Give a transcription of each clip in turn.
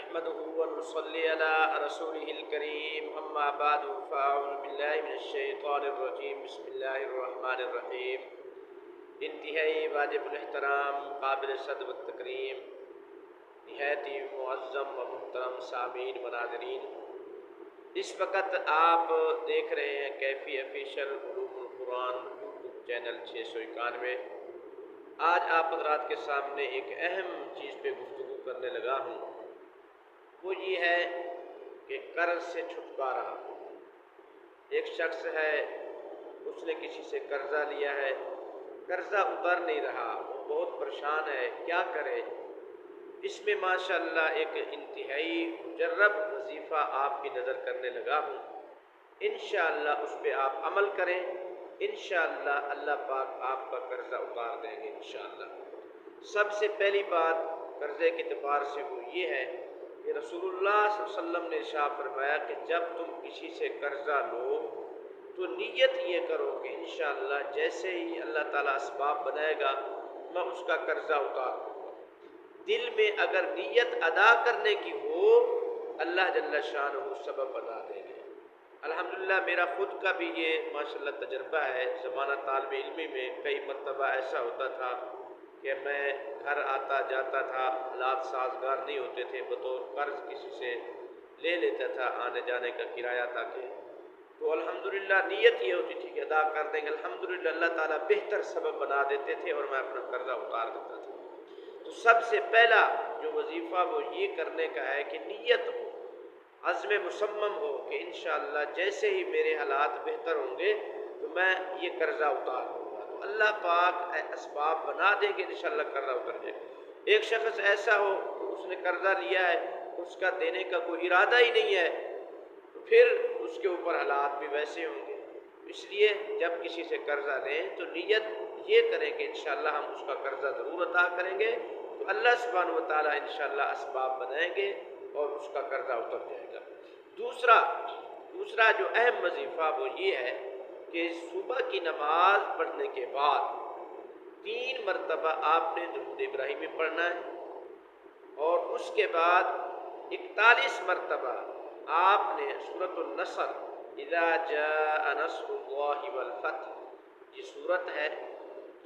نحمده ونصلي على رسوله الكريم أما بعد فأعوذ بالله من الشيطان الرجيم بسم الله الرحمن الرحیم۔ انتہائی واجب الاحترام، قابل صدر والتکریم، نہایت ہی معظم و محترم سامعین و ناظرین، اس وقت آپ دیکھ رہے ہیں کیفی آفیشیل علوم القرآن یوٹیوب چینل 691۔ آج آپ حضرات کے سامنے ایک اہم چیز پہ گفتگو کرنے لگا ہوں، وہ یہ ہے کہ قرض سے چھٹکارا۔ ایک شخص ہے، اس نے کسی سے قرضہ لیا ہے، قرضہ اتر نہیں رہا، وہ بہت پریشان ہے، کیا کرے؟ اس میں ماشاءاللہ ایک انتہائی مجرب وظیفہ آپ کی نظر کرنے لگا ہوں، انشاءاللہ اس پہ آپ عمل کریں، انشاءاللہ اللہ پاک آپ کا قرضہ اتار دیں گے انشاءاللہ۔ سب سے پہلی بات قرضے کے اعتبار سے وہ یہ ہے کہ رسول اللہ صلی اللہ علیہ وسلم نے ارشاد فرمایا کہ جب تم کسی سے قرضہ لو تو نیت یہ کرو کہ انشاءاللہ جیسے ہی اللہ تعالیٰ اسباب بنائے گا میں اس کا قرضہ اتار دوں گا۔ دل میں اگر نیت ادا کرنے کی ہو، اللہ جل شانہ سبب بنا دیں گے۔ الحمدللہ میرا خود کا بھی یہ ماشاءاللہ تجربہ ہے۔ زمانہ طالب علمی میں کئی مرتبہ ایسا ہوتا تھا کہ میں گھر آتا جاتا تھا، حالات سازگار نہیں ہوتے تھے، بطور قرض کسی سے لے لیتا تھا آنے جانے کا کرایہ تھا کہ تو الحمدللہ نیت یہ ہوتی تھی کہ ادا کر دیں گے، الحمدللہ اللہ تعالیٰ بہتر سبب بنا دیتے تھے اور میں اپنا قرضہ اتار دیتا تھا۔ تو سب سے پہلا جو وظیفہ وہ یہ کرنے کا ہے کہ نیت ہو، عزم مصمم ہو کہ انشاءاللہ جیسے ہی میرے حالات بہتر ہوں گے تو میں یہ قرضہ اتار دوں گا، تو اللہ پاک اسباب بنا دیں گے، انشاءاللہ قرضہ اتر جائے گا۔ ایک شخص ایسا ہو اس نے قرضہ لیا ہے، اس کا دینے کا کوئی ارادہ ہی نہیں ہے، تو پھر اس کے اوپر حالات بھی ویسے ہوں گے۔ اس لیے جب کسی سے قرضہ لیں تو نیت یہ کریں کہ انشاءاللہ ہم اس کا قرضہ ضرور ادا کریں گے، تو اللہ سبحانہ و تعالیٰ انشاءاللہ اسباب بنائیں گے اور اس کا قرضہ اتر جائے گا۔ دوسرا جو اہم وظیفہ وہ یہ ہے کہ صبح کی نماز پڑھنے کے بعد 3 مرتبہ آپ نے درود ابراہیمی پڑھنا ہے، اور اس کے بعد 41 مرتبہ آپ نے سورۃ النصر اذا جاء نصر اللہ والفتح یہ سورت ہے،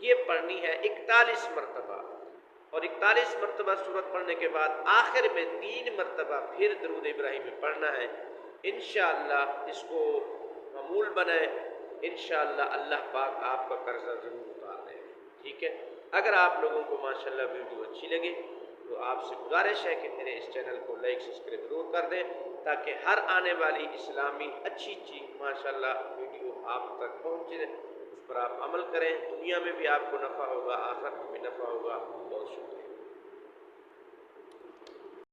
یہ پڑھنی ہے 41 مرتبہ، اور 41 مرتبہ سورت پڑھنے کے بعد آخر میں 3 مرتبہ پھر درود ابراہیمی پڑھنا ہے۔ انشاءاللہ اس کو معمول بنائیں، انشاءاللہ اللہ پاک آپ کا قرضہ ضرور اتار دیں گے، ٹھیک ہے؟ اگر آپ لوگوں کو ماشاءاللہ ویڈیو اچھی لگے تو آپ سے گزارش ہے کہ میرے اس چینل کو لائک سبسکرائب ضرور کر دیں، تاکہ ہر آنے والی اسلامی اچھی ماشاءاللہ ویڈیو آپ تک پہنچے، اس پر آپ عمل کریں، دنیا میں بھی آپ کو نفع ہوگا، آخرت میں بھی نفع ہوگا۔ بہت شکریہ۔